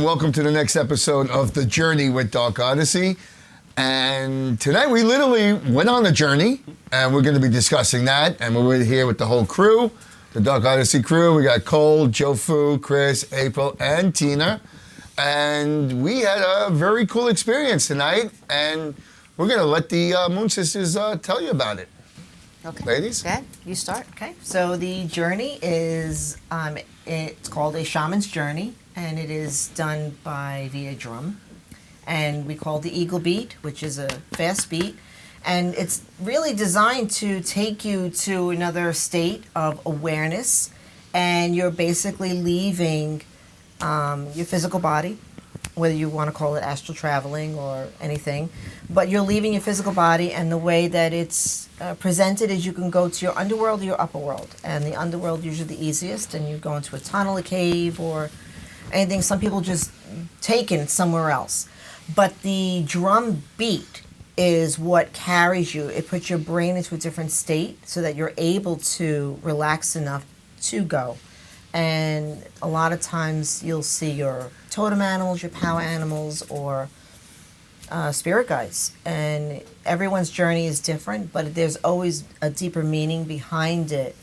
welcome to the next episode of The Journey with Dark Odyssey. And tonight we literally went on a journey, and we're going to be discussing that. And we're here with the whole crew, the Dark Odyssey crew. We got Cole, Joe Fu, Chris, April, and Tina. And we had a very cool experience tonight, and we're going to let the Moon Sisters tell you about it. Okay. Ladies? Dad, you start. Okay. So the journey is, it's called a Shaman's Journey, and it is done via drum. And we call it the Eagle Beat, which is a fast beat. And it's really designed to take you to another state of awareness. And you're basically leaving your physical body, whether you want to call it astral traveling or anything. But you're leaving your physical body, and the way that it's presented is you can go to your underworld or your upper world. And the underworld usually the easiest, and you go into a tunnel, a cave, or anything. Some people just take it somewhere else. But the drum beat is what carries you. It puts your brain into a different state so that you're able to relax enough to go. And a lot of times you'll see your totem animals, your power animals, or spirit guides. And everyone's journey is different, but there's always a deeper meaning behind it,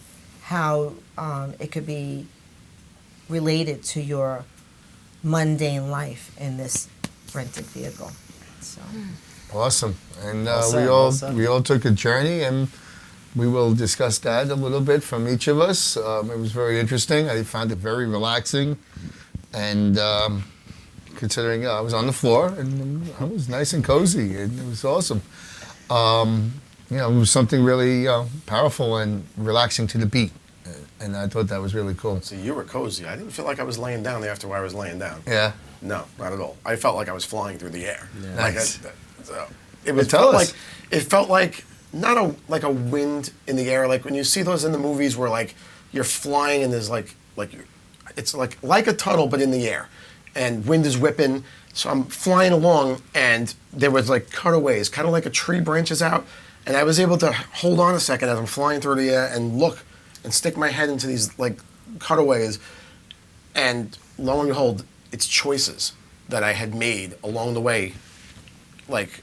how it could be related to your mundane life in this rented vehicle. So Awesome. And we Well all took a journey, and we will discuss that a little bit from each of us. It was very interesting. I found it very relaxing, and considering I was on the floor, and I was nice and cozy, and it was awesome. It was something really powerful and relaxing to the beat, and I thought that was really cool. See, you were cozy. I didn't feel like I was laying down after I was laying down. Yeah. No, not at all. I felt like I was flying through the air. Yeah. Like Nice. It felt like not a wind in the air, like when you see those in the movies where like you're flying and there's it's like a tunnel but in the air, and wind is whipping. So I'm flying along, and there was like cutaways, kind of like a tree branches out, and I was able to hold on a second as I'm flying through the air and look and stick my head into these like cutaways, and lo and behold, it's choices that I had made along the way. Like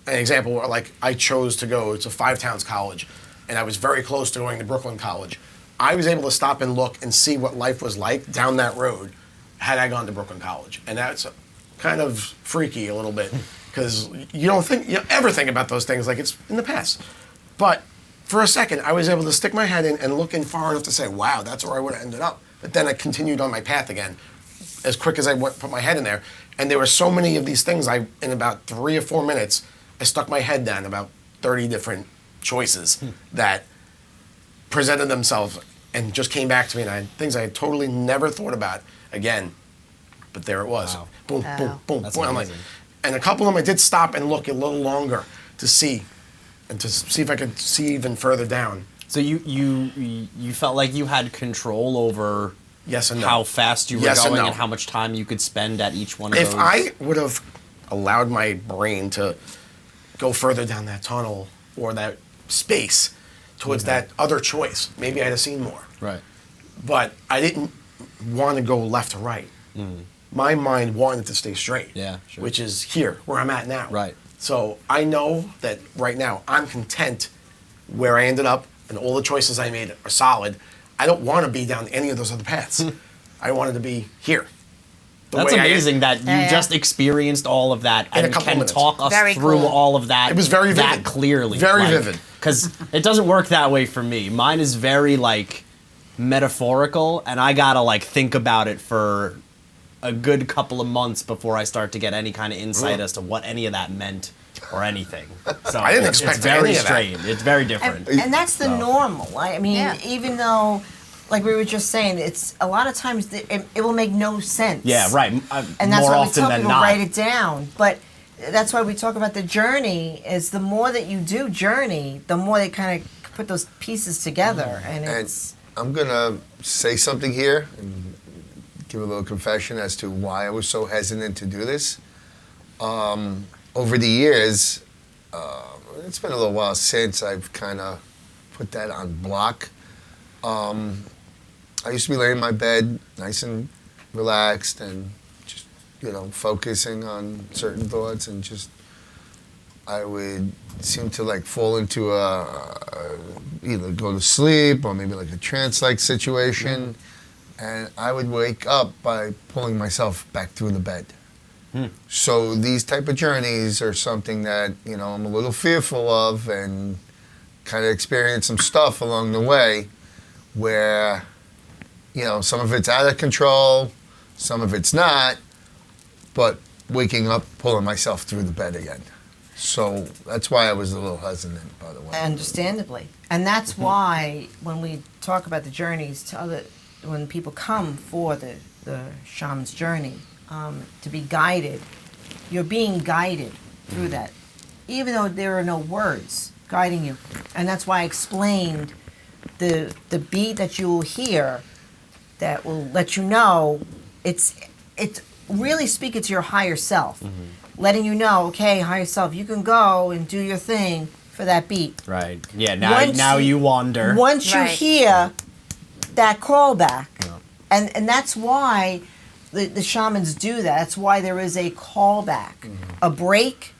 an example, where like I chose to go to Five Towns College, and I was very close to going to Brooklyn College. I was able to stop and look and see what life was like down that road had I gone to Brooklyn College. And that's kind of freaky a little bit, because you don't ever think about those things, like it's in the past. But for a second, I was able to stick my head in and look in far enough to say, wow, that's where I would have ended up. But then I continued on my path again, as quick as I put my head in there. And there were so many of these things, in about 3 or 4 minutes, I stuck my head down about 30 different choices that presented themselves and just came back to me, and things I had totally never thought about again. But there it was. Wow. Boom, Wow. boom, boom, That's boom. I'm like, amazing. and a couple of them I did stop and look a little longer to see, and to see if I could see even further down. So you felt like you had control over Yes and no. how fast you were Yes and going no. and how much time you could spend at each one of If those. I would have allowed my brain to go further down that tunnel or that space towards that other choice, maybe I'd have seen more. Right. But I didn't want to go left to right. My mind wanted to stay straight, Yeah, sure. which is here, where I'm at now. Right. So I know that right now I'm content where I ended up, and all the choices I made are solid. I don't want to be down any of those other paths. I wanted to be here. The That's way I- amazing that you Yeah. just experienced all of that In a and couple can minutes. talk us Very through cool. all of that. It was very that vivid. clearly. Very vivid. Because it doesn't work that way for me. Mine is very like metaphorical, and I gotta like think about it for a good couple of months before I start to get any kind of insight as to what any of that meant or anything. So I didn't it's expect very any of that. strange. It's very different. And that's the normal. I mean, Yeah. even though, like we were just saying, it's a lot of times it will make no sense. Yeah, right. And that's more why we often tell than people not. write it down. But that's why we talk about the journey. Is the more that you do journey, the more they kind of put those pieces together, and And it's I'm going to say something here and give a little confession as to why I was so hesitant to do this. Over the years, it's been a little while since I've kind of put that on block. I used to be laying in my bed, nice and relaxed, and just focusing on certain thoughts, and just I would seem to like fall into either go to sleep or maybe like a trance-like situation, and I would wake up by pulling myself back through the bed. So these type of journeys are something that I'm a little fearful of, and kind of experience some stuff along the way where some of it's out of control, some of it's not, but waking up, pulling myself through the bed again. So that's why I was a little hesitant, by the way. Understandably. And that's why when we talk about the journeys when people come for the shaman's journey, to be guided, you're being guided through that, even though there are no words guiding you. And that's why I explained the beat that you will hear that will let you know it's really speaking to your higher self, letting you know, okay, higher self, you can go and do your thing for that beat. Right. Yeah. Now you wander. Once you hear that callback, and that's why the shamans do that. That's why there is a callback, a break,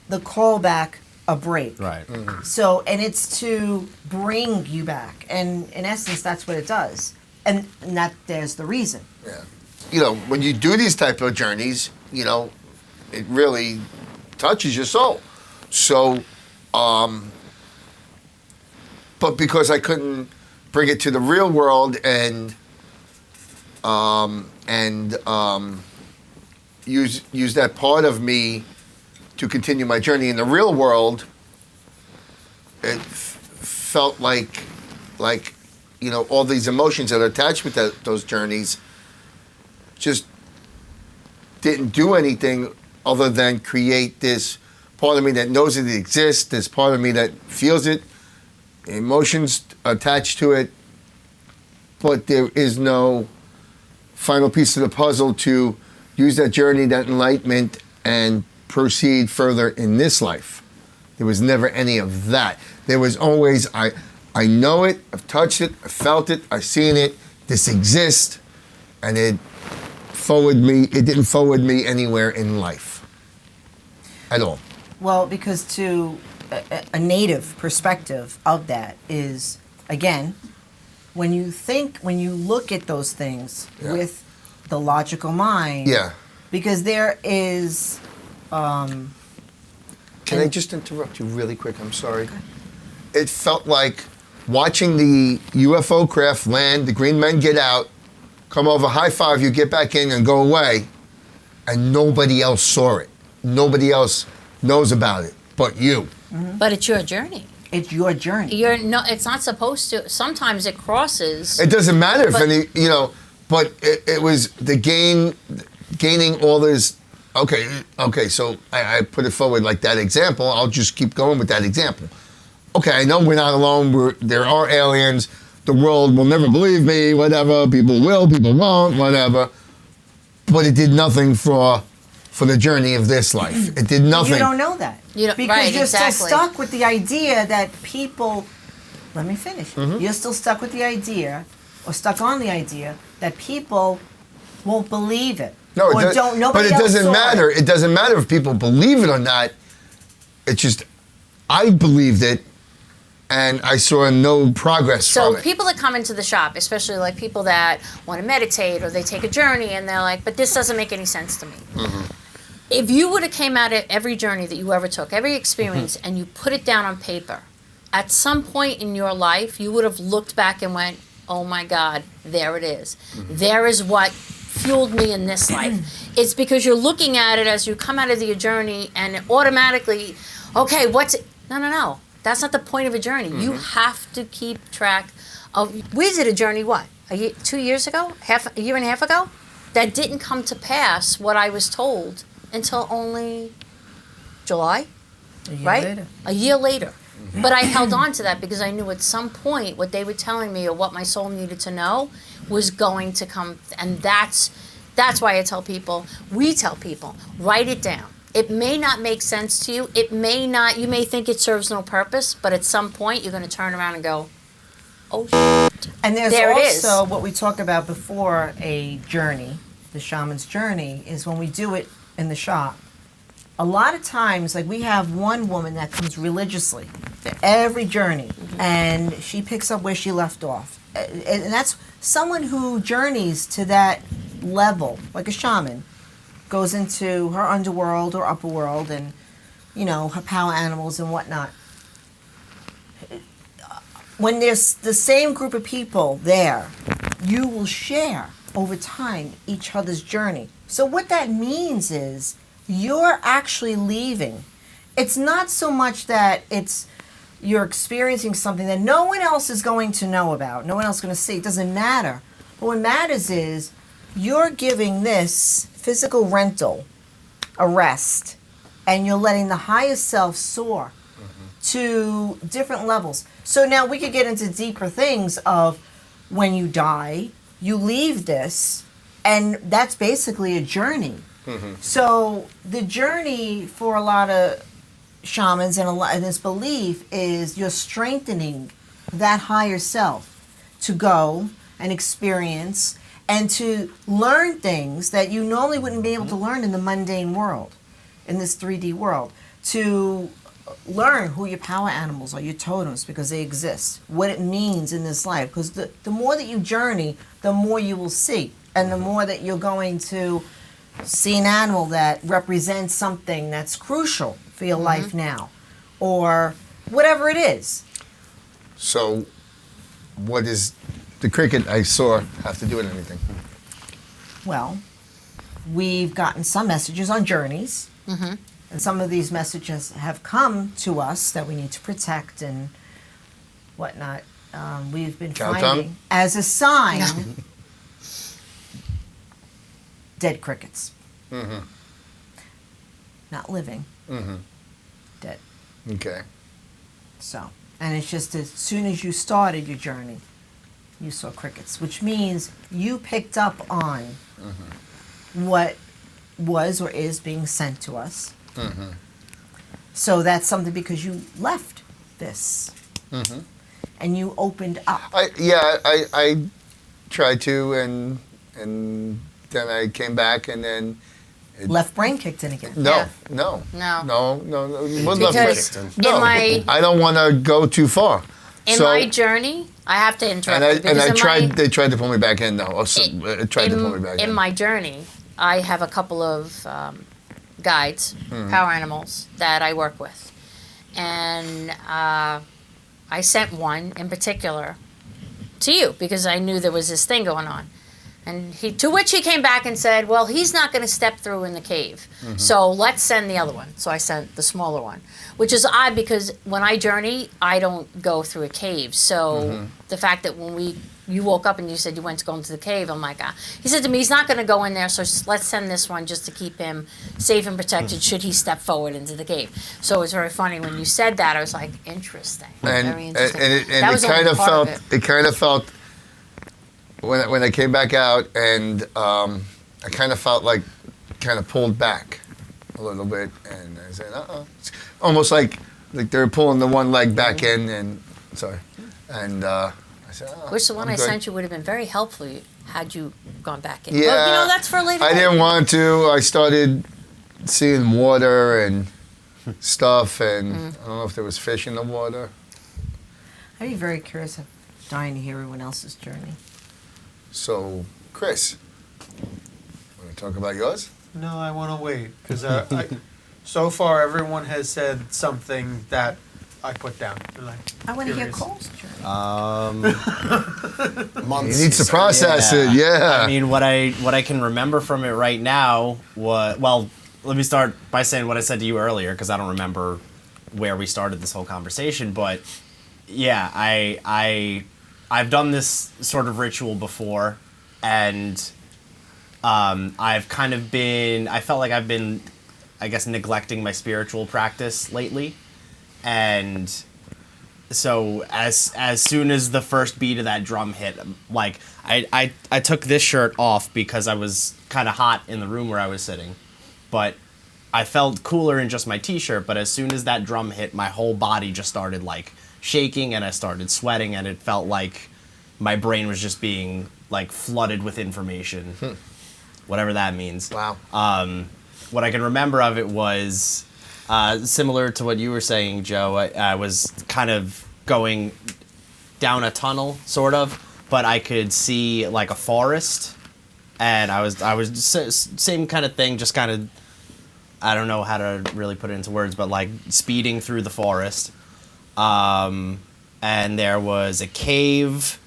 the callback, a break. Right. So, and it's to bring you back, and in essence, that's what it does, and that there's the reason. Yeah. When you do these type of journeys, it really touches your soul. So, but because I couldn't bring it to the real world and use that part of me to continue my journey in the real world, it felt like all these emotions that are attached with those journeys just didn't do anything other than create this part of me that knows it exists, this part of me that feels it, emotions attached to it, but there is no final piece of the puzzle to use that journey, that enlightenment, and proceed further in this life. There was never any of that. There was always, I know it, I've touched it, I felt it, I've seen it, this exists, and it didn't forward me anywhere in life at all. Well, because to a native perspective of that is, again, when you look at those things with the logical mind, because there is... Can I just interrupt you really quick? I'm sorry. Okay. It felt like watching the UFO craft land, the green men get out, come over, high five you, get back in and go away, and nobody else saw it. Nobody else knows about it but you. But it's your journey. It's your journey. It's not supposed to. Sometimes it crosses. It doesn't matter if any, but it was the gaining all this. Okay, so I put it forward like that example. I'll just keep going with that example. Okay, I know we're not alone. There are aliens. The world will never believe me, whatever. People will, people won't, whatever. But it did nothing for the journey of this life. It did nothing. You don't know that. Because you're still stuck with the idea that people... Let me finish. You're still stuck with the idea, or stuck on the idea, that people won't believe it. No, or nobody but it else doesn't saw matter. It doesn't matter if people believe it or not. It's just, I believed it, and I saw no progress from it. So people that come into the shop, especially like people that want to meditate or they take a journey and they're like, but this doesn't make any sense to me. If you would have came out of every journey that you ever took, every experience, and you put it down on paper, at some point in your life, you would have looked back and went, oh my God, there it is. There is what fueled me in this life. It's because you're looking at it as you come out of your journey and automatically, okay, what's it? No. That's not the point of a journey. You have to keep track of. We did a journey, what? 2 years ago? A year and a half ago? That didn't come to pass, what I was told, until only July, right? A year later. But I held on to that because I knew at some point what they were telling me or what my soul needed to know was going to come. And that's why I tell people, we tell people, write it down. It may not make sense to you. It may not, you may think it serves no purpose, but at some point you're going to turn around and go, oh, shit. And there's there also what we talked about before, a journey, the Shaman's Journey is when we do it in the shop, a lot of times, like we have one woman that comes religiously to every journey, and she picks up where she left off. And that's someone who journeys to that level, like a shaman, goes into her underworld or upper world and, you know, her power animals and whatnot. When there's the same group of people there, you will share over time each other's journey. So what that means is you're actually leaving. It's not so much that you're experiencing something that no one else is going to know about, no one else is going to see. It doesn't matter. But what matters is you're giving this physical rental a rest, and you're letting the higher self soar to different levels. So now we could get into deeper things of when you die, you leave this, and that's basically a journey. So the journey for a lot of shamans and this belief is you're strengthening that higher self to go and experience and to learn things that you normally wouldn't be able to learn in the mundane world, in this 3D world. To learn who your power animals are, your totems, because they exist, what it means in this life. Because the more that you journey, the more you will see, and the more that you're going to see an animal that represents something that's crucial for your life now, or whatever it is. So, what does the cricket I saw have to do with anything? Well, we've gotten some messages on journeys, and some of these messages have come to us that we need to protect and whatnot. We've been Cow finding tongue? as a sign dead crickets. Not living, dead. Okay. So, and it's just as soon as you started your journey, you saw crickets, which means you picked up on what was or is being sent to us. So that's something because you left this and you opened up. I tried to, and then I came back, and then Left brain kicked in again. no, Yeah. no, No. no, no, no. It wasn't left Because brain. in No, my I don't want to go too far. in So- my journey, I have to interrupt you because and I in tried. my, They tried to pull me back in, though. Also, tried to in, pull me back in. in my journey, I have a couple of guides, power animals that I work with, and I sent one in particular to you because I knew there was this thing going on. And to which he came back and said, well, he's not going to step through in the cave. So let's send the other one. So I sent the smaller one, which is odd because when I journey, I don't go through a cave. So the fact that when you woke up and you said you went to go into the cave, I'm like, he said to me, he's not going to go in there. So let's send this one just to keep him safe and protected should he step forward into the cave. So it was very funny when you said that. I was like, interesting. and Very interesting. it That was kind only of part felt. of It kind of felt when I came back out, and I kind of felt like kind of pulled back a little bit, and I said, It's almost like they're pulling the one leg back in, and sorry, and I said, Which the one I'm I good. sent you would have been very helpful had you gone back in. Yeah, But, you know, that's for a later I date. didn't want to. I started seeing water and stuff, and I don't know if there was fish in the water. I'd be very curious of dying to hear everyone else's journey. So, Chris, want to talk about yours? No, I want to wait because so far everyone has said something that I put down. And I want to hear curious. Cole's journey. Months. He needs to process it. Yeah. I mean, what I can remember from it right now was, well, let me start by saying what I said to you earlier because I don't remember where we started this whole conversation. But yeah, I've done this sort of ritual before, and I've kind of been, I felt like I've been, I guess, neglecting my spiritual practice lately. And so as soon as the first beat of that drum hit, like I took this shirt off because I was kind of hot in the room where I was sitting, but I felt cooler in just my t-shirt. But as soon as that drum hit, my whole body just started like shaking, and I started sweating, and it felt like my brain was just being like flooded with information. whatever that means. Wow. What I can remember of it was similar to what you were saying, Joe. I was kind of going down a tunnel, sort of, but I could see like a forest, and I was same kind of thing, just kind of, I don't know how to really put it into words, but like speeding through the forest. And there was a cave,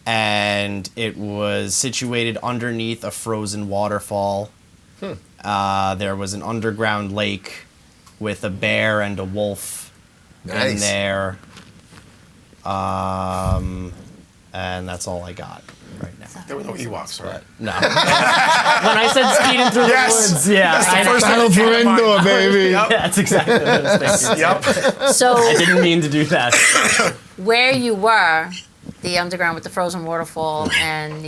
and it was situated underneath a frozen waterfall. There was an underground lake with a bear and a wolf in Nice. there. And that's all I got right now. There were no Ewoks, right? No. When I said speeding through Yes! the woods, yeah. That's the I- first Battle for Endor, baby. Yep. That's exactly what I was thinking. Yep. So I didn't mean to do that. where you were, the underground with the frozen waterfall and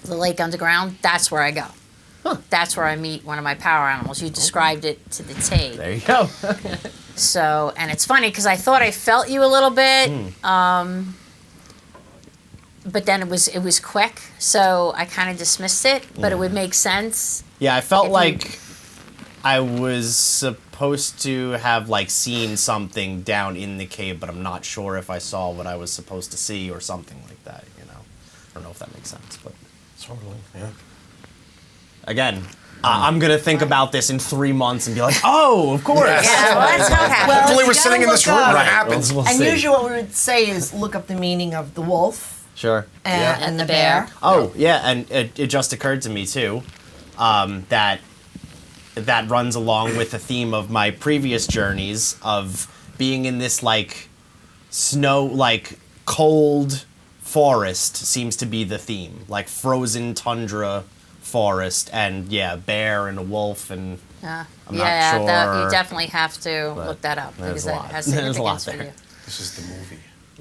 the lake underground, that's where I go. That's where I meet one of my power animals. You described it to the T. There you go. So, and it's funny because I thought I felt you a little bit, but then it was quick, so I kind of dismissed it. But it would make sense. Yeah, I felt If you- like I was supposed to have like seen something down in the cave, but I'm not sure if I saw what I was supposed to see or something like that. You know, I don't know if that makes sense, but Totally. Yeah. again, I'm gonna think about this in 3 months and be like, oh, of course. Yes. Yeah, well, that's how it happens. Hopefully you we're gotta sitting in this look room when up. it happens. We'll And see. usually what we would say is look up the meaning of the wolf Sure. and the bear. Oh, yeah, and it just occurred to me too, that runs along with the theme of my previous journeys of being in this like snow, like cold forest seems to be the theme, like frozen tundra forest, and yeah, bear and a wolf, and Yeah, I'm not you sure, definitely have to but look that up there's because a that lot. has There's a lot significance for there. you. This is the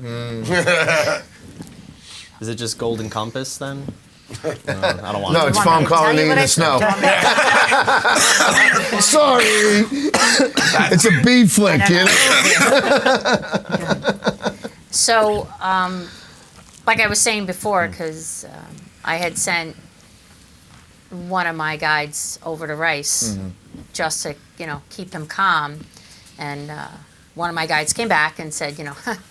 movie. is it just Golden Compass then? No, I don't want No, to. it's Want foam me to tell colony you in what the I snow. said? Sorry. It's a B flick, you know? So, like I was saying before, because I had sent one of my guides over to Rice just to, keep him calm. And one of my guides came back and said,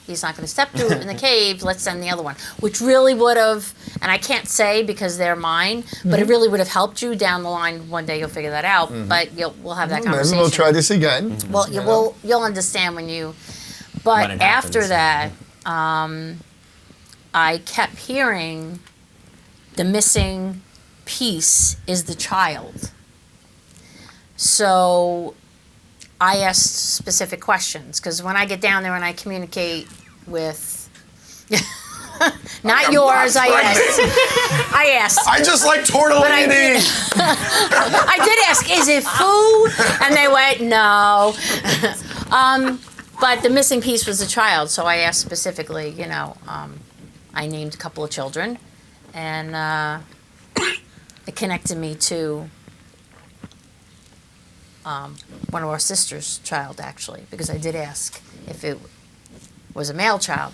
he's not going to step through in the cave. Let's send the other one, which really would have, and I can't say because they're mine, but it really would have helped you down the line. One day you'll figure that out, but we'll have that Maybe conversation. we'll try this again. Well, you'll understand when you. But When it after happens. that, I kept hearing the missing piece is the child. So I asked specific questions because when I get down there and I communicate with. Not I'm yours, not I asked. I asked. I just like I tortellini. did- I did ask, is it food? And they went, no. But the missing piece was a child, so I asked specifically, I named a couple of children, and it connected me to one of our sister's child, actually, because I did ask if it was a male child.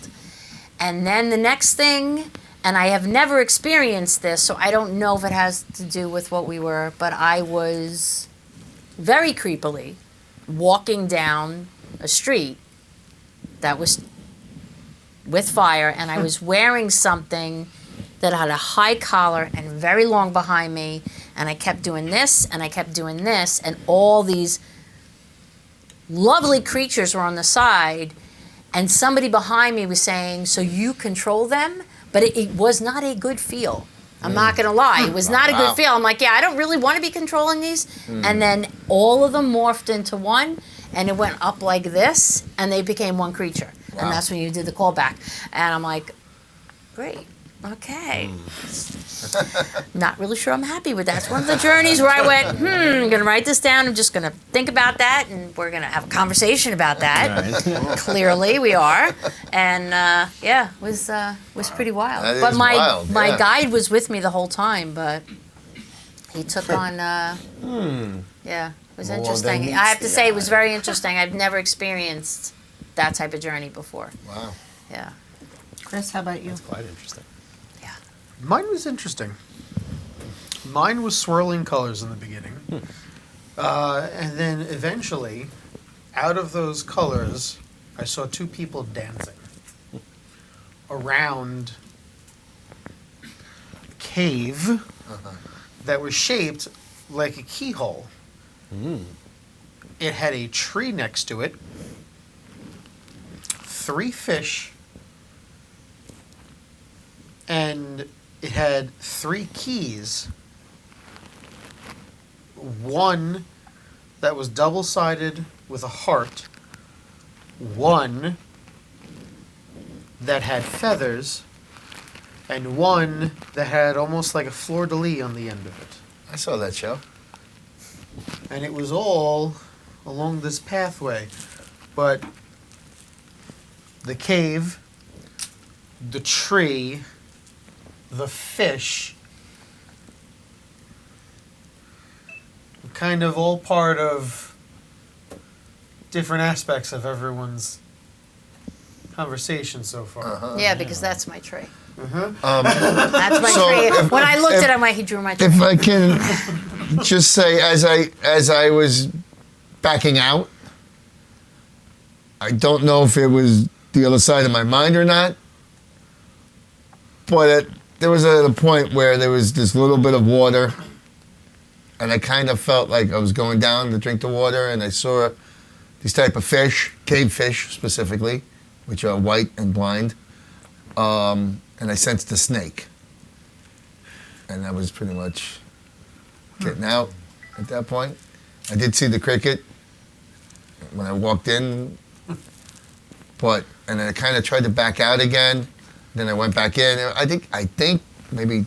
And then the next thing, and I have never experienced this, so I don't know if it has to do with what we were, but I was very creepily walking down a street that was with fire, and I was wearing something that had a high collar and very long behind me, and I kept doing this, and I kept doing this, and all these lovely creatures were on the side, and somebody behind me was saying, so you control them? But it was not a good feel. I'm not going to lie. It was not a good feel. I'm like, yeah, I don't really want to be controlling these. And then all of them morphed into one, and it went up like this, and they became one creature. And that's when you did the callback. And I'm like, great. Okay. Not really sure I'm happy with that. It's one of the journeys where I went, I'm going to write this down. I'm just going to think about that, and we're going to have a conversation about that. Clearly, we are. And it was pretty wild. That But is my wild, yeah. guide was with me the whole time, but he took on. Yeah, it was More interesting. than I have to meets the say, it was eye. very interesting. I've never experienced that type of journey before. Wow. Yeah. Chris, how about you? Quite interesting. Yeah. Mine was interesting. Mine was swirling colors in the beginning. And then eventually, out of those colors, I saw two people dancing around a cave that was shaped like a keyhole. It had a tree next to it, 3 fish, and it had 3 keys. One that was double-sided with a heart, one that had feathers, and one that had almost like a fleur-de-lis on the end of it. I saw that show. And it was all along this pathway. But the cave, the tree, the fish, kind of all part of different aspects of everyone's conversation so far. Yeah, because that's my tree. Um, That's my So tree. if- When I looked if- at him, he drew my tree. if I can just say, as I was backing out, I don't know if it was the other side of my mind or not, but there was a point where there was this little bit of water, and I kind of felt like I was going down to drink the water, and I saw these type of fish, cave fish specifically, which are white and blind, and I sensed a snake. And that was pretty much getting out at that point. I did see the cricket when I walked in, and then I kind of tried to back out again. Then I went back in. I think maybe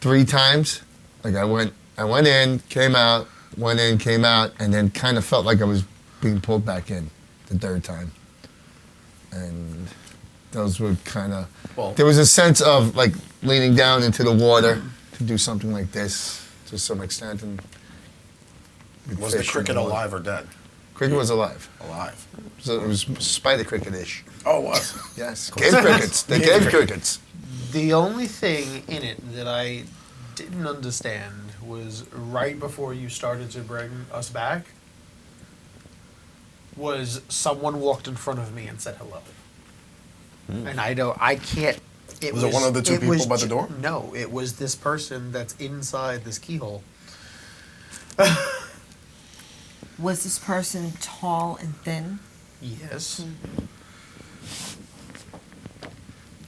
3 times. Like I went in, came out, went in, came out, and then kind of felt like I was being pulled back in the 3rd time. And those were kind of. Well- There was a sense of like leaning down into the water to do something like this to some extent. And Was the cricket alive or dead? Cricket was alive. Alive. So it was spider cricket-ish. Oh, it was. Yes. Cave crickets. The cave crickets. The only thing in it that I didn't understand was right before you started to bring us back was someone walked in front of me and said hello. And I can't. Was it one of the 2 people by the door? No, it was this person that's inside this keyhole. Was this person tall and thin? Yes.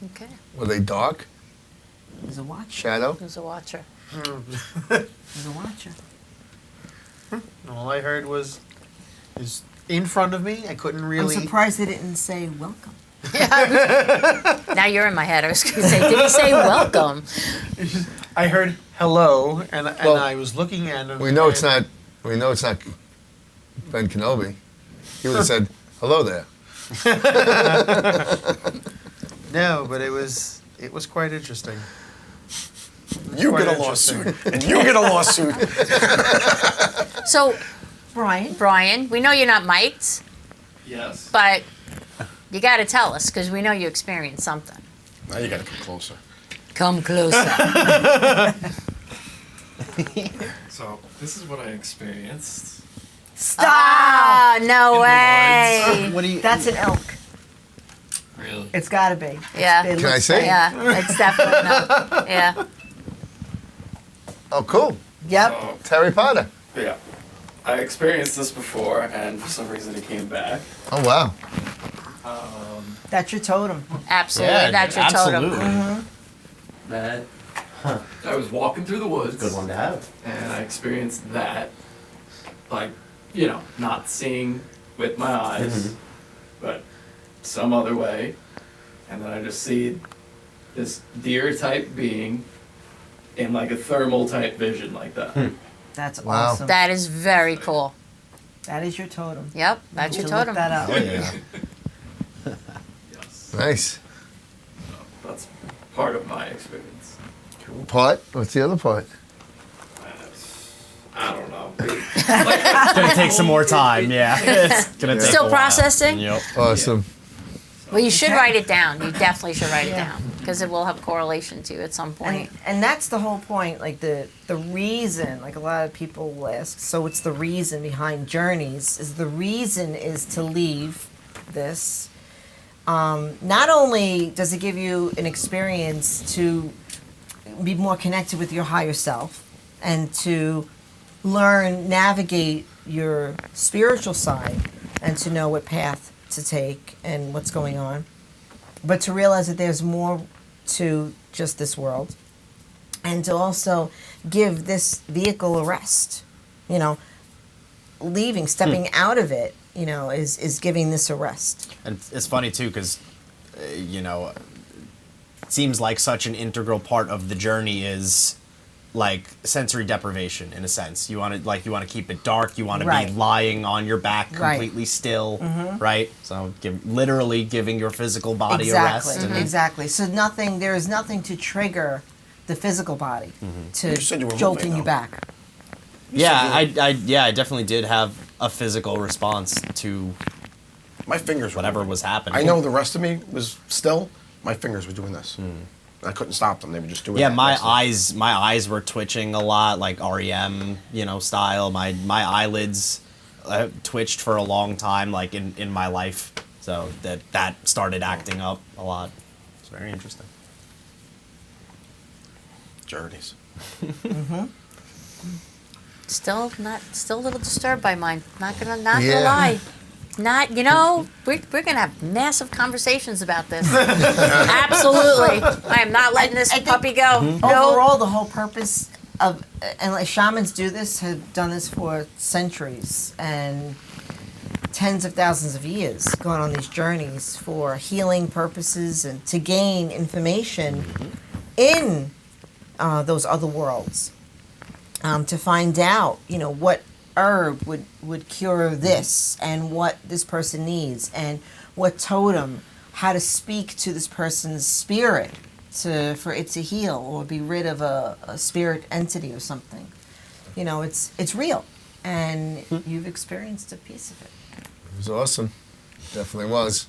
Okay. Were they dark? He was a watcher. Shadow? Who's a watcher? He was a watcher. All I heard was in front of me. I couldn't really. I'm surprised they didn't say welcome. Now you're in my head. I was going to say, did he say welcome? I heard hello, and Well, I was looking at him. We know it's and- not. We know it's not Ben Kenobi. He would have said hello there. No, but it was quite interesting. You Quite get a interesting. lawsuit. And you get a lawsuit. So, Brian? Brian, we know you're not mic'd, Yes. but you got to tell us because we know you experienced something. Now you gotta come closer. Come closer. So this is what I experienced. Stop! Ah, no In the way. What do you? That's an elk. Really? It's gotta be. Yeah. It Can I looks say? like- Yeah, it's definitely no. Yeah. Oh, cool. Yep. Oh, It's Harry Potter. yeah. I experienced this before, and for some reason it came back. Oh, wow. That's your totem. Absolutely. Yeah, That's your absolutely. totem. That I was walking through the woods. Good one to have. And I experienced that, like, not seeing with my eyes, but some other way. And then I just see this deer type being in like a thermal type vision like that. That's Wow. awesome. That is very cool. That is your totem. Yep, that's You your should look totem. that up. Oh, yeah. Yes. Nice. That's part of my experience. Part? What's the other part? I don't know. It's gonna take some more time. Yeah. It's gonna take Still a while. processing? Yep. Awesome. Well, you should Okay. write it down. You definitely should write it Yeah. down. because it will have correlation to you at some point. And that's the whole point. Like the reason, like a lot of people will ask, so what's the reason behind journeys? Is the reason is to leave this. Not only does it give you an experience to be more connected with your higher self and to learn, navigate your spiritual side and to know what path to take and what's going on, but to realize that there's more to just this world, and to also give this vehicle a rest. You know, leaving, stepping out of it, you know, is giving this a rest. And it's funny too, because you know, it seems like such an integral part of the journey is like sensory deprivation in a sense. You want to keep it dark. You want to Right. be lying on your back Right. completely still, right? So literally giving your physical body a rest. Exactly, exactly. So there is nothing to trigger the physical body to You said you were jolting moving, you though. back. Yeah, I definitely did have a physical response to My fingers were whatever moving. was happening. I know the rest of me was still. My fingers were doing this. I couldn't stop them. They were just doing. Yeah, that my constantly. eyes were twitching a lot, like REM, you know, style. My eyelids twitched for a long time, like in my life. So that started acting up a lot. It's very interesting. Journeys. Still a little disturbed by mine. Not gonna Yeah. lie. We're gonna have massive conversations about this. Absolutely. I am not letting this I think puppy go. No. Overall, the whole purpose of, and like shamans do this, have done this for centuries and tens of thousands of years, going on these journeys for healing purposes and to gain information in those other worlds, to find out, you know, what herb would cure this and what this person needs and what totem, how to speak to this person's spirit for it to heal or be rid of a spirit entity or something. You know, it's real, and you've experienced a piece of it. It was awesome. Definitely was.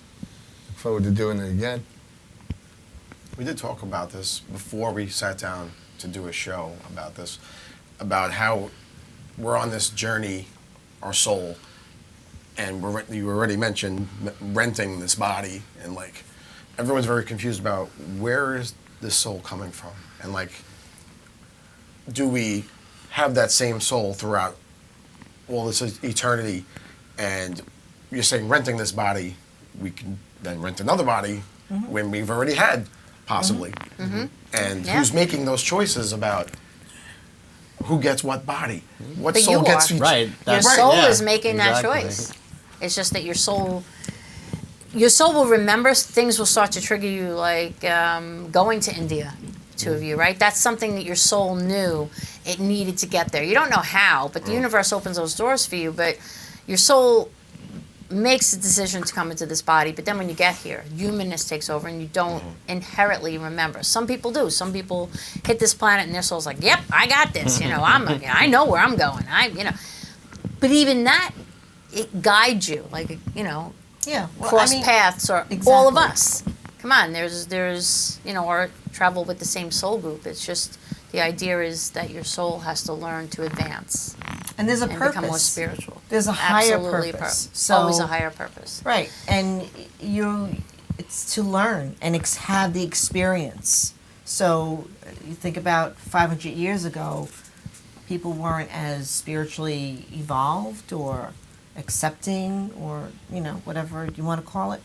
Look forward to doing it again. We did talk about this before we sat down to do a show about this, about how we're on this journey, our soul, and you already mentioned renting this body, and like everyone's very confused about where is this soul coming from, and like, do we have that same soul throughout all this eternity? And you're saying renting this body, we can then rent another body when we've already had, possibly. And Yeah. who's making those choices about who gets what body? What But soul you gets are. each? Right. Your that's- soul yeah, is making that exactly. choice. It's just that your soul will remember. Things will start to trigger you, like going to India, two of you, right? That's something that your soul knew it needed to get there. You don't know how, but the universe opens those doors for you. But your soul makes the decision to come into this body, but then when you get here, humanness takes over and you don't inherently remember. Some people do. Some people hit this planet and their soul's like, "Yep, I got this. You know, I know where I'm going. But even that, it guides you, like, you know, Yeah, well, cross I mean, paths or all of exactly. us. Come on, there's or travel with the same soul group. It's just the idea is that your soul has to learn to advance and there's a and purpose. become more spiritual. There's a higher Absolutely purpose. always a higher purpose. Right, and it's to learn and have the experience. So you think about 500 years ago, people weren't as spiritually evolved or accepting or, you know, whatever you want to call it.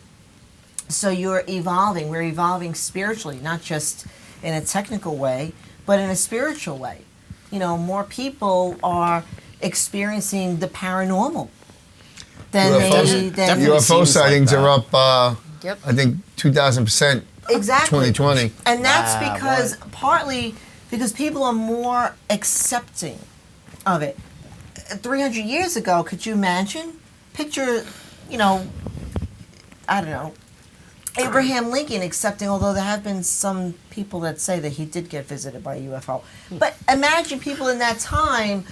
So you're evolving. We're evolving spiritually, not just in a technical way, but in a spiritual way. You know, more people are experiencing the paranormal than UFOs. Definitely UFO seems like sightings that. are up, Yep. I think, 2,000%. Exactly. 2020. And that's Wow, because partly because people are more accepting of it. 300 years ago, could you imagine? Picture, you know, I don't know, Abraham Lincoln accepting, although there have been some people that say that he did get visited by a UFO. But imagine people in that time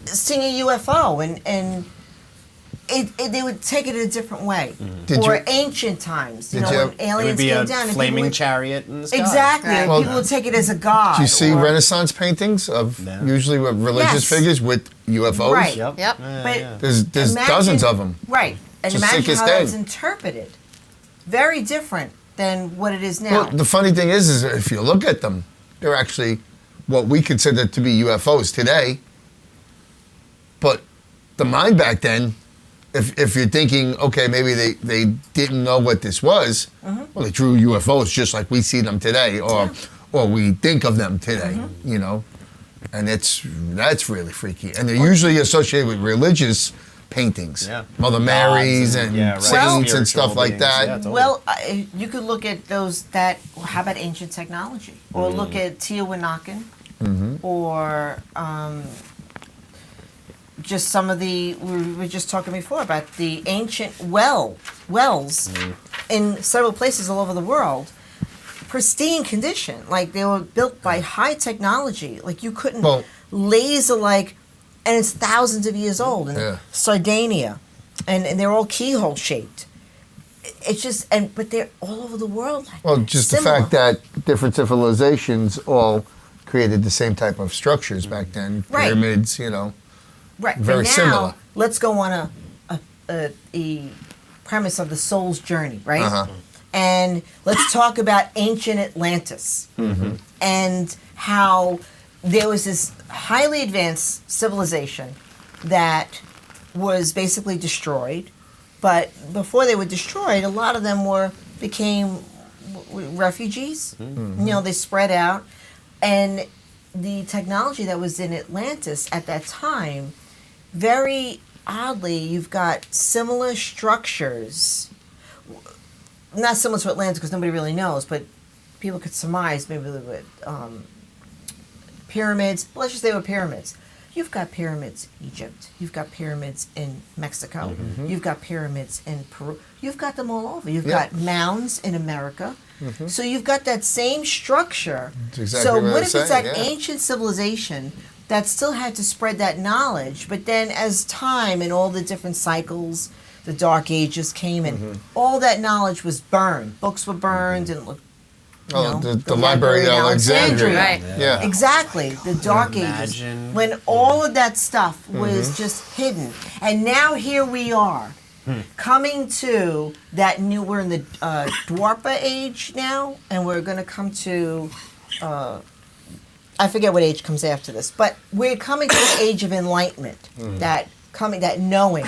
seeing a UFO, and they would take it a different way. Did Or you- ancient times, you Did know, you- when It would aliens be came a down. and people flaming would- chariot in the sky. Exactly. Right. And Well, people would take it as a god. Do you see or- Renaissance paintings of Yeah. usually with religious Yes. figures with UFOs? Right. Yep. Yep. But There's imagine- dozens of them. Right. And It's the imagine sickest how that's thing. interpreted. Very different than what it is now. Well, the funny thing is if you look at them, they're actually what we consider to be UFOs today. But the mind back then, if you're thinking, okay, maybe they didn't know what this was, well, they drew UFOs just like we see them today, or we think of them today, you know, and that's really freaky. And they're usually associated with religious paintings, Yeah. Mother Gods Marys and yeah, right. saints and Spiritual stuff like beings, that. yeah, totally. Well, you could look at those that. How about ancient technology, or look at Tiahuanacan, or just some of the. We were just talking before about the ancient wells in several places all over the world, pristine condition. Like they were built by high technology. Like you couldn't Well- laser like, and it's thousands of years old in Yeah. Sardinia, and they're all keyhole shaped. It's just but they're all over the world. Like Well, just similar. the fact that different civilizations all created the same type of structures back then, Right. pyramids, you know. right. very but now, similar. Let's go on a premise of the soul's journey, right? Uh-huh. And let's talk about ancient Atlantis and how there was this highly advanced civilization that was basically destroyed. But before they were destroyed, a lot of them became refugees. You know, they spread out, and the technology that was in Atlantis at that time, very oddly, you've got similar structures. Not similar to Atlantis because nobody really knows, but people could surmise maybe with pyramids. Let's just say with pyramids. You've got pyramids in Egypt. You've got pyramids in Mexico. You've got pyramids in Peru. You've got them all over. You've Yeah. got mounds in America. So you've got that same structure. That's exactly so what I what was if it's saying, that yeah. ancient civilization that still had to spread that knowledge, but then as time and all the different cycles, the Dark Ages came and all that knowledge was burned. Books were burned and Oh, the Library of Alexandria. Right. Yeah. Exactly, the Dark Ages, Imagine. when all of that stuff was just hidden, and now here we are, coming to that new. We're in the Dwarpa age now, and we're going to come to. I forget what age comes after this, but we're coming to the age of enlightenment. That knowing.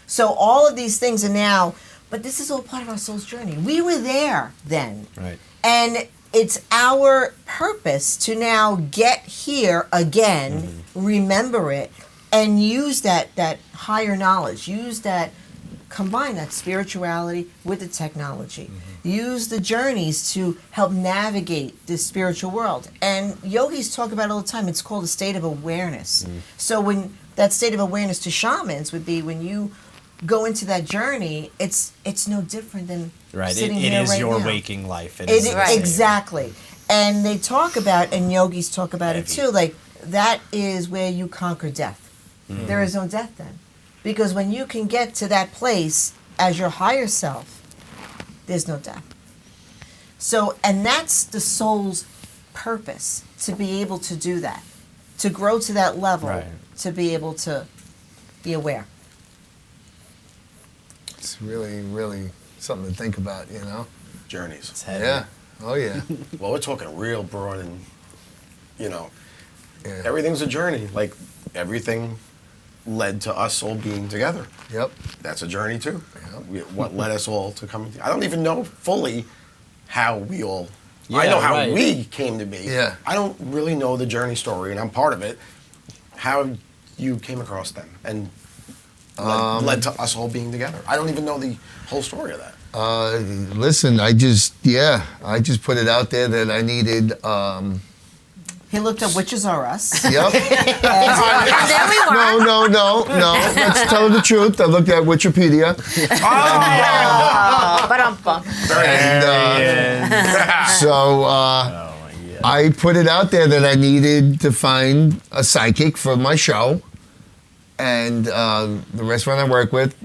So all of these things are now, but this is all part of our soul's journey. We were there then. Right. And it's our purpose to now get here again, remember it, and use that higher knowledge, combine that spirituality with the technology. Use the journeys to help navigate this spiritual world. And yogis talk about it all the time. It's called a state of awareness. So when that state of awareness to shamans would be when you go into that journey, it's no different than Right. sitting It here is right your now. waking life. It It, is Right. Exactly. And they talk about, and yogis talk about it too, like that is where you conquer death. There is no death then. Because when you can get to that place as your higher self, there's no death. So, and that's the soul's purpose, to be able to do that, to grow to that level, Right. to be able to be aware. It's really, really something to think about, you know? Journeys. It's heavy. Yeah. Oh, yeah. Well, we're talking real broad and, you know, Yeah. everything's a journey. Like, everything led to us all being together. Yep. That's a journey, too. Yep. What led us all to come together. I don't even know fully how we all... I Yeah, know how right. we came to be. Yeah. I don't really know the journey story, and I'm part of it. How you came across them and led to us all being together. I don't even know the whole story of that. Listen, I just put it out there that I needed, He looked up Witches Are Us. yep. And there we were. No. Let's tell the truth. I looked at Wikipedia. Ba-dum-bum. And so I put it out there that I needed to find a psychic for my show. And the restaurant I work with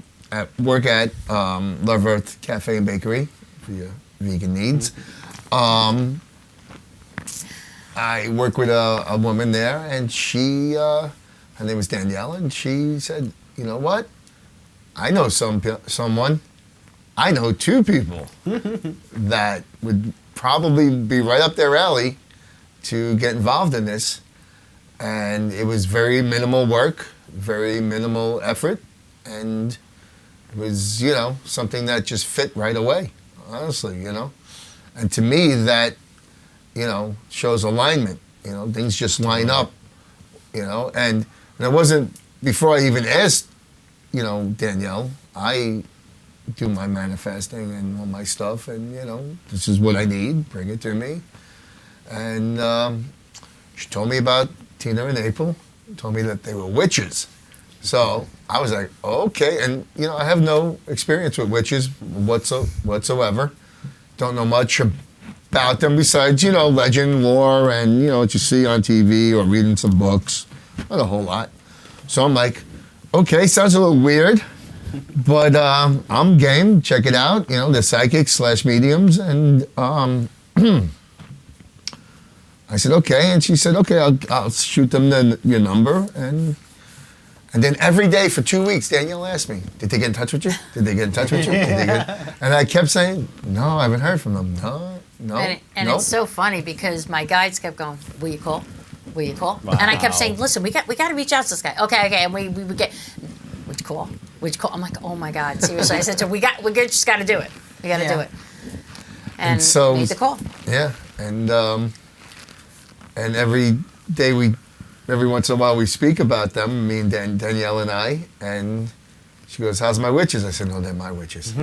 work at Love Earth Cafe and Bakery for your vegan needs. I work with a woman there, and she, her name was Danielle, and she said, you know what? I know someone. I know two people that would probably be right up their alley to get involved in this. And it was very minimal work, very minimal effort, and it was, something that just fit right away, honestly, And to me, that, shows alignment, things just line up, and it wasn't, before I even asked, Danielle, I do my manifesting and all my stuff, and, this is what I need, bring it to me. And she told me about Tina and April, told me that they were witches. So I was like, okay. And, I have no experience with witches whatsoever. Don't know much about them besides, legend, lore, and, what you see on TV or reading some books. Not a whole lot. So I'm like, okay, sounds a little weird, but I'm game. Check it out. They're psychics / mediums. And I said, okay. And she said, okay, I'll shoot them your number. And then every day for 2 weeks, Danielle asked me, did they get in touch with you? Did they get in touch with you? And I kept saying, no, I haven't heard from them. No. And it's so funny because my guides kept going, will you call? Will you call? Wow. And I kept saying, listen, we got to reach out to this guy. Okay. And we would get, would you call? Would you call? I'm like, oh my God, seriously. I said to her, we just got to do it. We got to do it. And so, made the call. Yeah. And every day every once in a while we speak about them, me and Danielle and I, and she goes, how's my witches? I said, no, they're my witches. She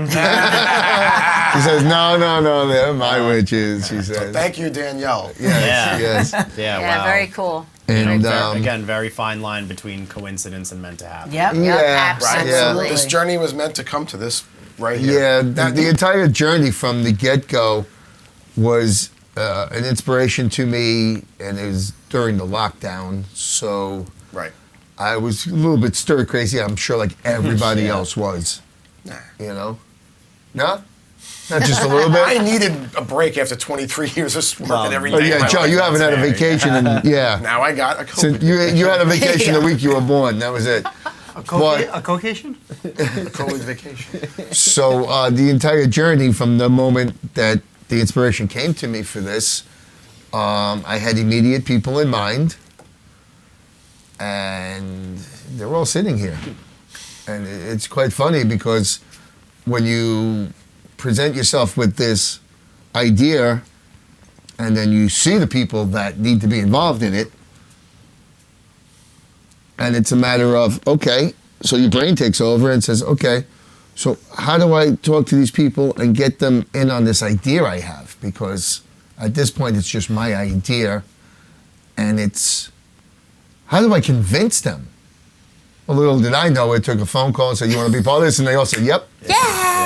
says, no, they're my witches, she says. Thank you, Danielle. Yes. Yeah, Yeah, wow. very cool. And Again, very fine line between coincidence and meant to happen. Yep. Yeah, Absolutely. This journey was meant to come to this right here. yeah, the entire journey from the get-go was an inspiration to me, and it was during the lockdown, so Right. I was a little bit stir crazy. I'm sure like everybody else was. Nah. No? Not just a little I bit? needed a break after 23 years of working every day. Oh of yeah, my Joe, life. you haven't had a vacation in, yeah. Now I got a So COVID, you had a vacation the week you were born, that was it. A But- caucation? COVID vacation. So the entire journey from the moment that the inspiration came to me for this, I had immediate people in mind, and they're all sitting here. And it's quite funny because when you present yourself with this idea and then you see the people that need to be involved in it, and it's a matter of, okay, so your brain takes over and says, okay, so how do I talk to these people and get them in on this idea I have? Because at this point, it's just my idea, and it's, how do I convince them? Well, little did I know, it took a phone call and said, you want to be part of this? And they all said, yep. Yeah.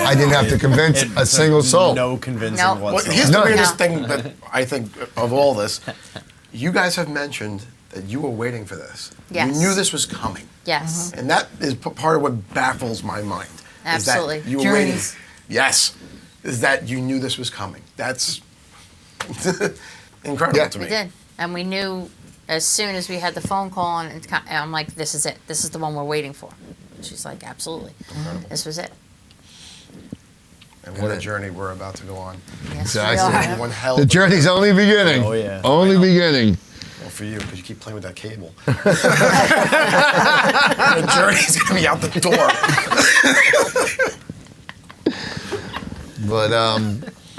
I didn't have to convince a single soul. No convincing No. Well, whatsoever. here's the No. weirdest thing that I think of all this. You guys have mentioned that you were waiting for this. Yes. You knew this was coming. Yes. And that is part of what baffles my mind. Absolutely. Is that you were Journeys. waiting. Yes. Is that you knew this was coming. That's incredible Yeah. to me. We did. And we knew as soon as we had the phone call, and I'm like, this is it. This is the one we're waiting for. She's like, absolutely. This was it. And what a journey we're about to go on. Yes, Exactly. we are. One hell The of a journey's only beginning. Oh, yeah. Only beginning. well, for you, because you keep playing with that cable. The journey's going to be out the door.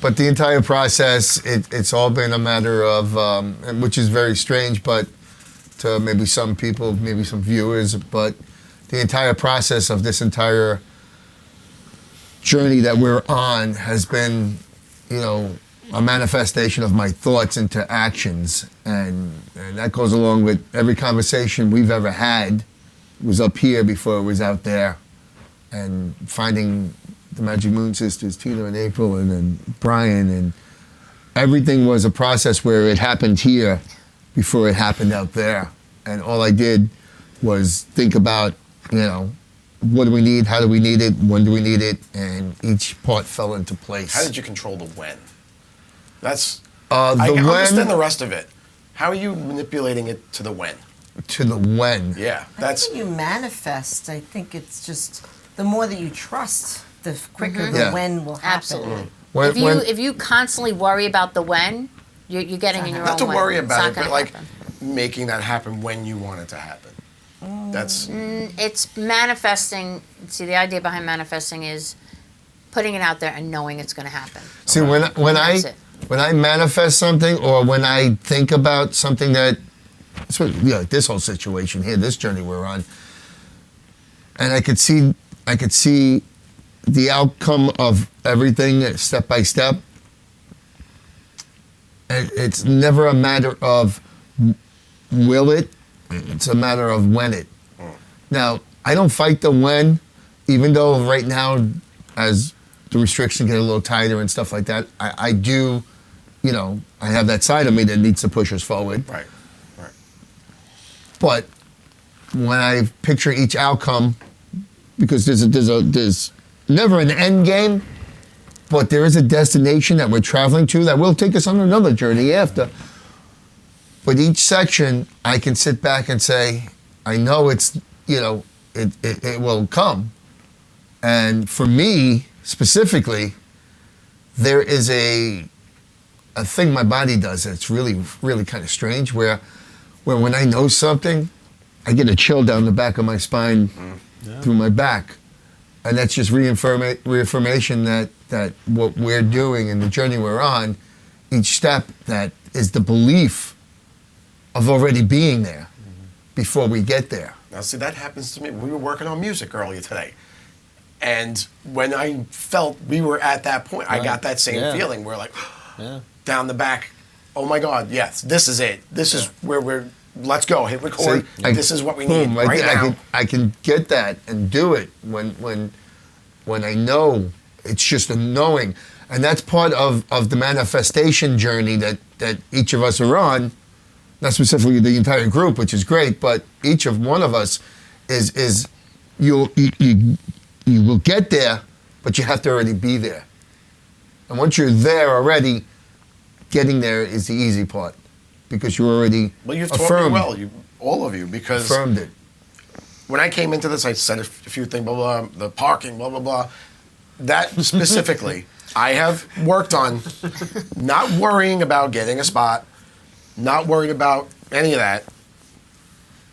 But the entire process, it's all been a matter of, which is very strange, but to maybe some people, maybe some viewers, but the entire process of this entire journey that we're on has been, a manifestation of my thoughts into actions, and that goes along with every conversation we've ever had was up here before it was out there, and finding the Magic Moon Sisters, Tina and April, and then Brian, and everything was a process where it happened here before it happened out there. And all I did was think about, what do we need, how do we need it, when do we need it, and each part fell into place. How did you control the when? That's the I when understand the rest of it. How are you manipulating it to the when? to the when. Yeah, I that's think you manifest. I think it's just the more that you trust, the quicker the Yeah. when will happen. Absolutely. When, If you constantly worry about the when, you're getting in your not own to way. worry It's about not it, but gonna like happen. making that happen when you want it to happen. That's It's manifesting. See, the idea behind manifesting is putting it out there and knowing it's going to happen. see, That's it. when I manifest something, or when I think about something that, like this whole situation here, this journey we're on, and I could see the outcome of everything step by step. It's never a matter of will it, it's a matter of when it. Now, I don't fight the when, even though right now, as the restrictions get a little tighter and stuff like that, I do, I have that side of me that needs to push us forward. right. But when I picture each outcome, because there's never an end game, but there is a destination that we're traveling to that will take us on another journey after. But each section, I can sit back and say, I know it's, it will come. And for me, specifically, there is a thing my body does that's really, really kind of strange, where when I know something, I get a chill down the back of my spine through my back. And that's just reaffirmation that what we're doing and the journey we're on, each step, that is the belief of already being there before we get there. Now, see, that happens to me. We were working on music earlier today. And when I felt we were at that point, I got that same feeling. We're like, down the back, oh my God, yes, this is it. This is where let's go, hit record. See, this is what we need right now. I can get that and do it when I know. It's just a knowing. And that's part of the manifestation journey that each of us are on. Not specifically the entire group, which is great, but each of one of us is you will get there, but you have to already be there. And once you're there already, getting there is the easy part, because you already Well, you've taught me affirmed, well, all of you, because affirmed it. when I came into this, I said a few things, blah, blah, blah, the parking, blah, blah, blah. That specifically, I have worked on not worrying about getting a spot, not worried about any of that.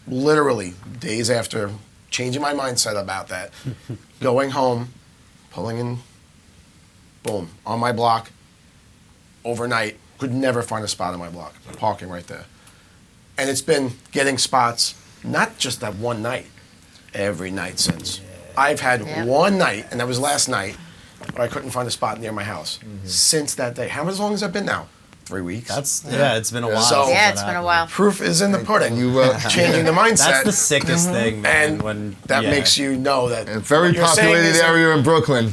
Literally, days after changing my mindset about that, going home, pulling in, boom, on my block, overnight, could never find a spot on my block, parking right there. And it's been getting spots, not just that one night, every night since. I've had one night, and that was last night, where I couldn't find a spot near my house. Since that day. How long has that been now? 3 weeks? It's been a while. So- since Yeah, that it's been a happened. while. Proof is in the pudding. You Changing the mindset. That's the sickest thing, man. and when that yeah. makes you know that a very what you're saying populated isn't- area in Brooklyn.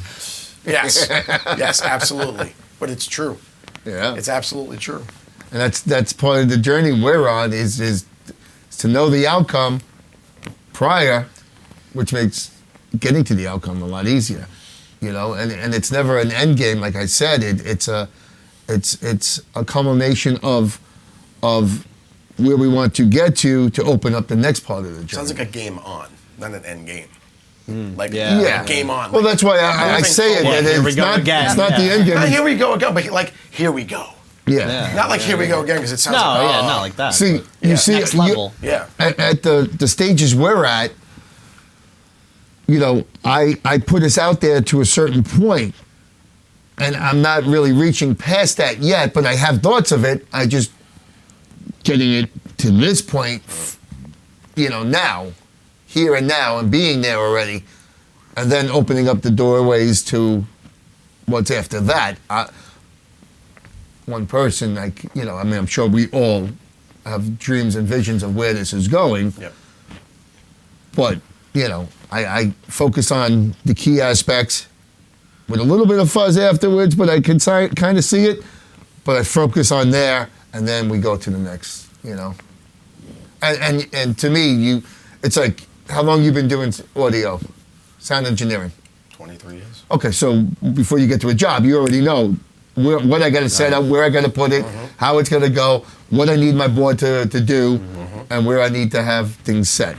Yes, yes, absolutely. But it's true. Yeah. It's absolutely true. And that's part of the journey we're on is to know the outcome prior, which makes getting to the outcome a lot easier, and it's never an end game. Like I said, it's a culmination of where we want to get to open up the next part of the journey. Sounds like a game on, not an end game. Like Yeah. a game on. Well, like, that's why I moving say it. forward. That Here we it's go not. again. It's not the Yeah. end game. Not here we go again, but like here we go. Yeah. Not like here we go again because it sounds No, like yeah, not like that. See, but you Yeah. see, next level. yeah. at the stages we're at, I put us out there to a certain point, and I'm not really reaching past that yet, but I have thoughts of it. I just getting it to this point, now, here and now, and being there already, and then opening up the doorways to what's after that. One person, I'm sure we all have dreams and visions of where this is going. Yep. But, I focus on the key aspects with a little bit of fuzz afterwards, but I can kind of see it. But I focus on there, and then we go to the next, And to me, it's like, how long you been doing audio? Sound engineering. 23 years. Okay, so before you get to a job, you already know what I got to set up, where I got to put it, how it's going to go, what I need my board to do, and where I need to have things set.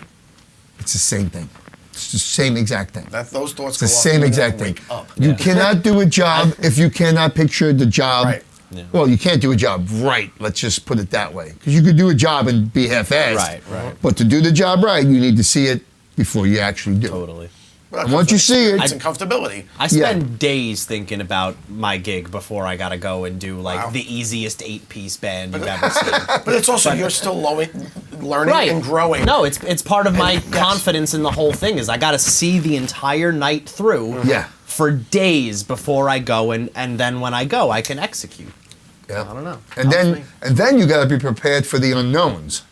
It's the same thing. It's the same exact thing. Those thoughts It's the go off same when exact you thing. wake up. You cannot do a job if you cannot picture the job. Right. Yeah. Well, you can't do a job right. Let's just put it that way. Because you could do a job and be half-assed. Right. But to do the job right, you need to see it before you actually do it. Totally. Well, And once you see it, it's in comfortability. I spend days thinking about my gig before I gotta go and do like Wow. the easiest 8-piece band you've ever seen. But it's also you're still learning and growing. No, it's part of my confidence in the whole thing is I gotta see the entire night through Yeah. for days before I go and then when I go I can execute. yeah. I don't know. And then you got to be prepared for the unknowns.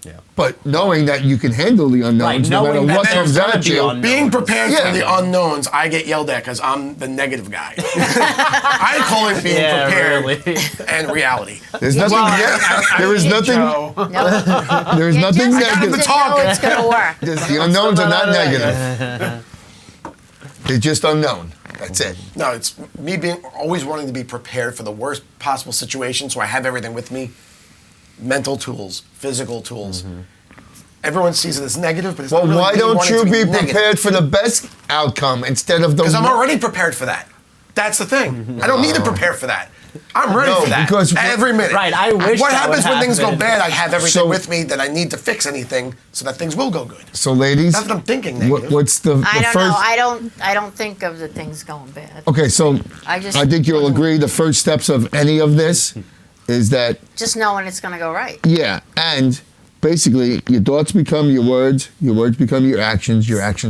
Yeah. But knowing that you can handle the unknowns no matter knowing that what there's comes gonna at be you. unknowns. Being prepared Yeah. for the unknowns, I get yelled at because I'm the negative guy. I call it being prepared really. and reality. There's nothing. There is nothing. No. There is You nothing just have negative. to know it's going to work. The unknowns are not negative. They're just unknown. That's it. No, it's me being always wanting to be prepared for the worst possible situation, so I have everything with me. Mental tools, physical tools. Everyone sees it as negative, but it's Well, not really why me don't wanting you to be negative. prepared for the best outcome instead of the? Because I'm already prepared for that. That's the thing. I don't need to prepare for that. I'm ready No, for that. because- every minute. Right, I wish What that would happens when things go happen. bad? I have everything So- with me that I need to fix anything so that things will go good. So, ladies, That's what I'm thinking. Negative. what's the I don't first? know. I don't think of the things going bad. Okay, so I just I think you'll agree the first steps of any of this is that just knowing it's going to go right. yeah, and basically your thoughts become your words become your actions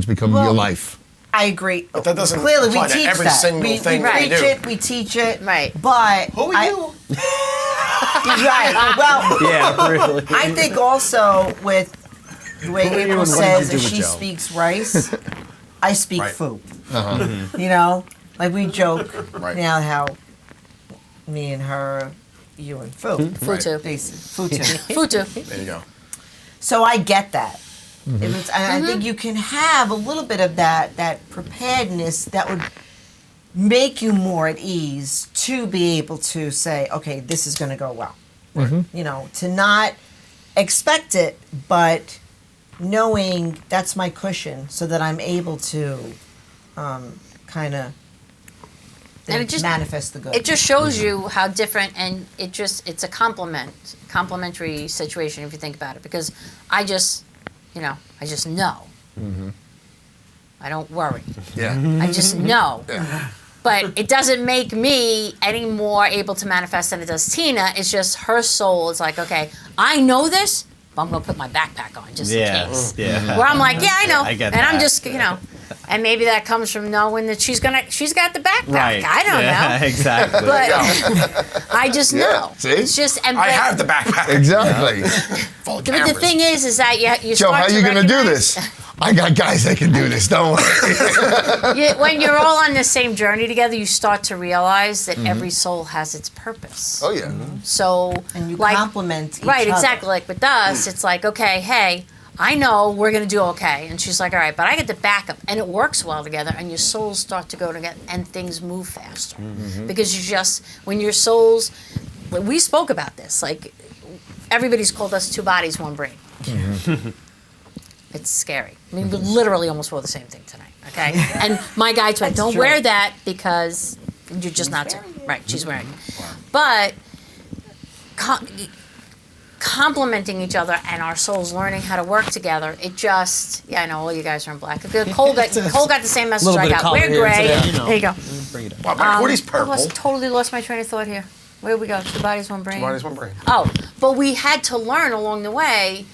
become your Well, life. I agree. But that doesn't Clearly, apply we to teach every that. single we thing that we preach do. it. We teach it. Right. But Who are you? Right. Well, Yeah, really. I think also with the way Who are you April and what did says you that do with she Joe? speaks rice, I speak Right. foo. You know, like we joke Right. now how me and her, you and foo, Futu. basically foo too. Futu. There you go. So I get that. If it's, and I think you can have a little bit of that preparedness that would make you more at ease to be able to say, okay, this is going to go well. You know, to not expect it, but knowing that's my cushion so that I'm able to kind of And it just- manifest the good. It just shows you how different, and it's a complimentary situation if you think about it. Because I just know. I don't worry. Yeah. I just know. Yeah. But it doesn't make me any more able to manifest than it does Tina. It's just her soul is like, okay, I know this, but I'm gonna put my backpack on just in case. Yeah. Where I'm like, yeah, I know, I get and I'm that. just, and maybe that comes from knowing that she's got the backpack. Right. I don't yeah, know, Exactly. but I just know. see? It's just, and I have the backpack. Exactly. Full of But cameras. the thing is that you Joe, start how to you gonna do recognize- this? I got guys that can do this. Don't worry. When you're all on the same journey together, you start to realize that every soul has its purpose. Oh yeah. So, and you like, complement each right, other. exactly. Like with us, it's like, okay, hey, I know we're gonna do okay, and she's like, all right, but I get the backup, and it works well together, and your souls start to go together, and things move faster because you just when your souls. We spoke about this. Like everybody's called us 2 bodies, 1 brain. It's scary. I mean, we literally almost wore the same thing tonight. Okay, and my guides went, "Don't true. wear that because you're just not right." She's wearing it, but complementing each other and our souls learning how to work together. It just, I know all you guys are in black. Cole got the same message Little I bit of got. color We're here gray. today, There you go. Bring it up. Wow, my hoodie's I purple. totally lost my train of thought here. Where did we go? 2 bodies, 1 brain. Bodies, one brain. Oh, but we had to learn along the way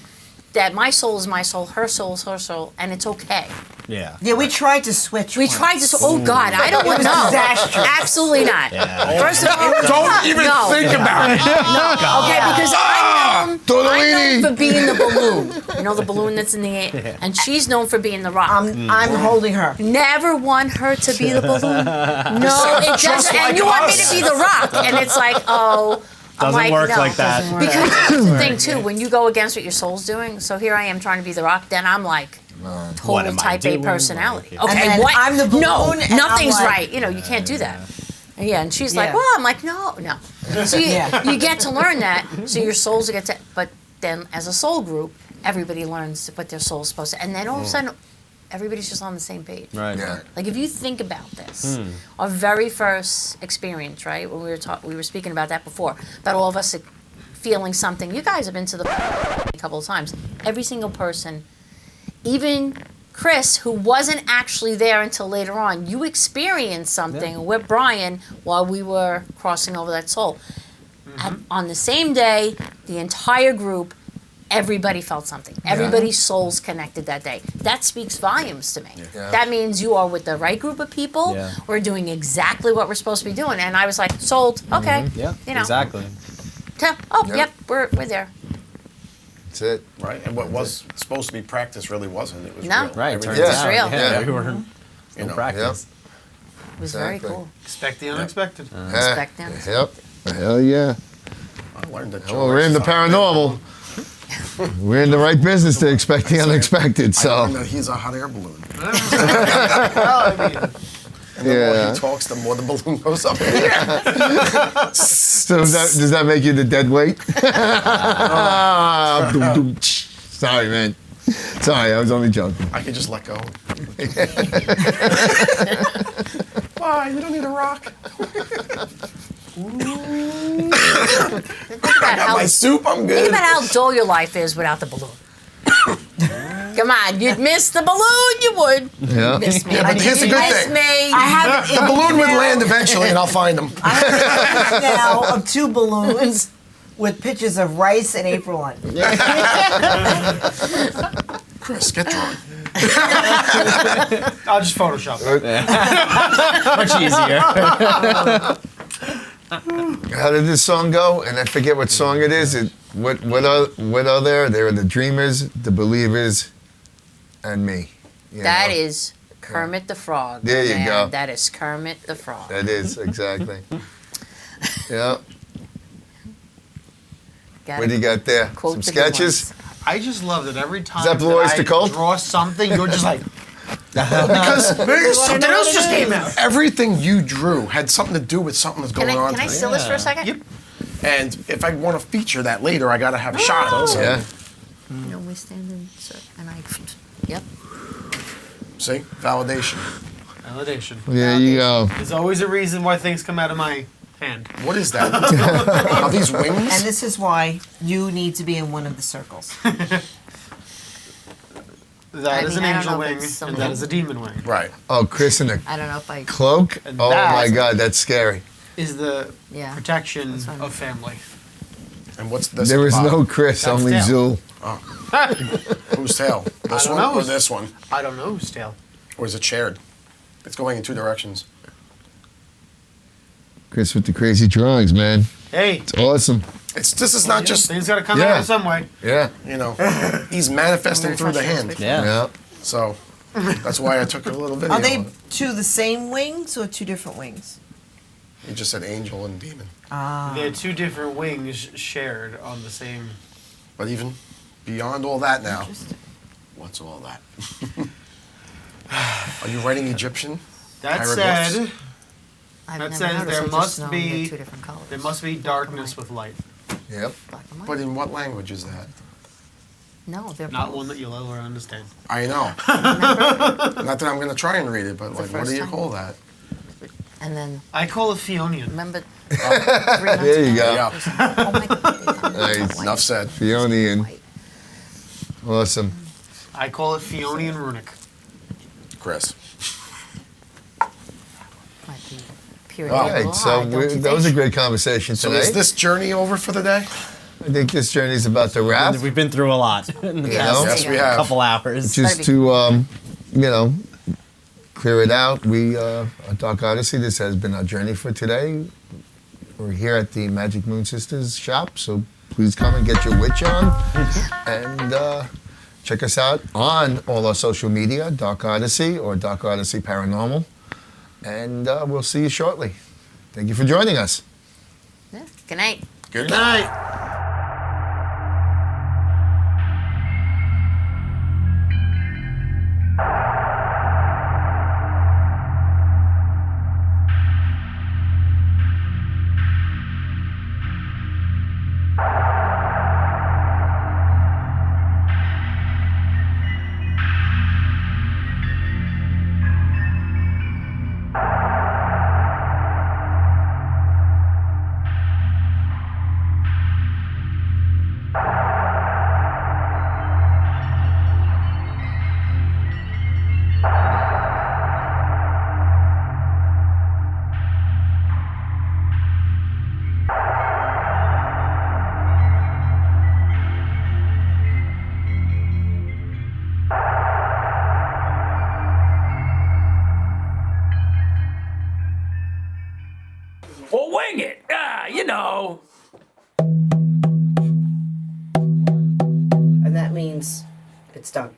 that my soul is my soul, her soul is her soul, and it's okay. Yeah. Yeah, we tried to switch. We once. tried to. Oh God, I don't want to know. disastrous. Absolutely not. Yeah. First of all, Don't even no. think about it. Okay, because I'm known Tortellini. for being the balloon. You know the balloon that's in the air, and she's known for being the rock. I'm holding her. Never want her to be the balloon. No, it Just doesn't. like And you want me us. to be the rock, and it's like, oh. I'm Doesn't work no. like that. Because that's the thing too, when you go against what your soul's doing. So here I am trying to be the rock. Then I'm like, What total am I type A doing? personality. Like, Okay, And then what? I'm the no, balloon, and I'm nothing's like- right. You know, you can't do that. Yeah, and she's like, Yeah. well, I'm like, no. So Yeah. you get to learn that. So your souls get to, but then as a soul group, everybody learns what their soul's supposed to, and then all of a sudden, everybody's just on the same page. Right. Yeah. Like if you think about this, our very first experience, right? When we were speaking about that before, about all of us feeling something. You guys have been to the a couple of times. Every single person, even Chris, who wasn't actually there until later on, you experienced something with Brian while we were crossing over that soul. On the same day, the entire group, everybody felt something. Everybody's souls connected that day. That speaks volumes to me. Yeah. That means you are with the right group of people. Yeah. We're doing exactly what we're supposed to be doing. And I was like, sold. Okay. Yeah. You know. Exactly. Oh, Yep. yep. We're there. That's it. Right, and what was supposed to be practice really wasn't. It was No. real. Right. Everything Turns Yeah. was- It's out, real. Yeah. Yeah. We were You in know, practice. It was very Exactly. cool. Expect the unexpected. Expect them. Yep. Hell yeah. I learned that. Well, we're in the paranormal. We're in the right business to expect the unexpected. I learned So, that he's a hot air balloon. Well, I mean, And the more Yeah. he talks, the more the balloon goes up in the air. so does that make you the dead weight? Sorry, man. Sorry, I was only joking. I could just let go. Why? You don't need a rock. Think about My soup, I'm think good. about how dull your life is without the balloon. Come on, you'd miss the balloon. You would. Yeah. Miss me. Yeah, but here's the You'd good miss thing. me. I have The balloon would land eventually, and I'll find him. I have an image now of 2 balloons with pictures of Rice and April on. Chris, get drunk. I'll just Photoshop it. Much easier. How did this song go? And I forget what song it is. What are there? There are the dreamers, the believers, and me. You That know? is Kermit the Frog. There you man. go. That is Kermit the Frog. That is exactly. Yeah. Gotta What do you got there? quote Some the good sketches. ones. I just love that every time that Blue Oyster I Cult? draw something, you're just like, Because something else just came out. everything you drew had something to do with something that's going on. Can I today. steal this for a second? Yep. And if I want to feature that later, I got to have a shot at it. So, Yeah. You know, we stand in, and I. Yep. see? Validation. Validation. There you go. There's always a reason why things come out of my hand. What is that? Are these wings? And this is why you need to be in one of the circles. That is mean, an I don't angel know if wing, it's and something- that is a demon wing. Right. Oh, Chris in a I don't know if I. cloak? And Oh that- my God, that's scary. Is the Yeah. protection That's what I of family. And what's this? There at is the no bottom? Chris, That's only tail. Zool. Whose tail? This don't one know. or this one? I don't know whose tail. Or is it shared? It's going in 2 directions. Chris with the crazy drawings, man. Hey, It's awesome. This is not just, things got to come Yeah. out in some way. Yeah. you know, he's manifesting through the hand. Yeah. Yeah. So that's why I took a little video. Are they of it. 2 the same wings or 2 different wings? He just said angel and demon. They're 2 different wings shared on the same. But even beyond all that now, what's all that? Are you writing Egyptian? That Hieroglyphs? said, I've That never says noticed. there I just must know be- they're 2 different colors. there must be darkness with light. Yep. Black and white. But in what language is that? No, they're Not both. one that you'll ever understand. I know. Not that I'm going to try and read it, but The like, what first do you time. call that? And then I call it Fionian. remember. There you go. Yeah. Oh my God. Nice. Enough said. Fionian. White. Awesome. I call it Fionian runic. Chris. Might be pure All All right, evil so eye, don't you that was a think? great conversation So today. is this journey over for the day? I think this journey is about to wrap. We've been through a lot in the You past know? Yes, we have. couple hours. Just to, clear it out, at Dark Odyssey, this has been our journey for today. We're here at the Magic Moon Sisters shop, so please come and get your witch on. And check us out on all our social media, Dark Odyssey or Dark Odyssey Paranormal. And we'll see you shortly. Thank you for joining us. Yeah. Good night. Good Night. know. And that means it's done.